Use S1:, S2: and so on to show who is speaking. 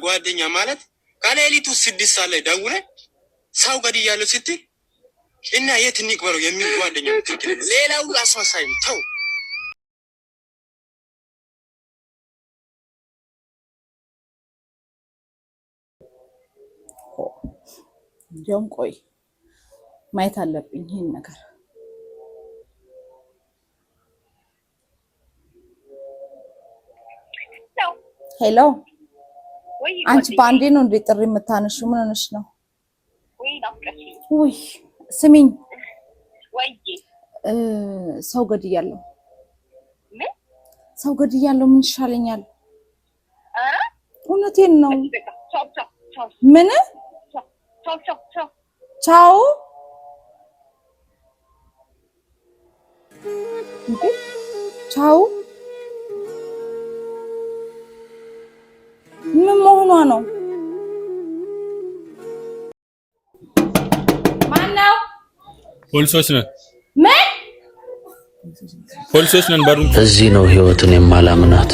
S1: ጓደኛ ማለት ከሌሊቱ 6 ሰዓት ላይ ደውለ ሰው ገድያለሁ ስትይ እና የት እንቅበረው የሚል ጓደኛ ትክክል ነው። ሌላው አስመሳይ ነው። ተው
S2: ጀም ቆይ ማየት አለብኝ ይሄን ነገር። ሄሎ አንቺ ባንዴ ነው እንዴ ጥሪ የምታነሺው? ምን ሆነሽ ነው? ውይ ስሚኝ፣ ሰው ገድያለሁ። ምን ሰው ገድያለሁ? ምን ይሻለኛል? እውነቴን ነው። ምን ቻው ቻው ምን መሆኗ ነው? ማነው?
S3: ፖሊሶች ነን።
S2: ምን
S3: ፖሊሶች ነን። በሩን
S4: እዚህ ነው ህይወትን የማላምናት።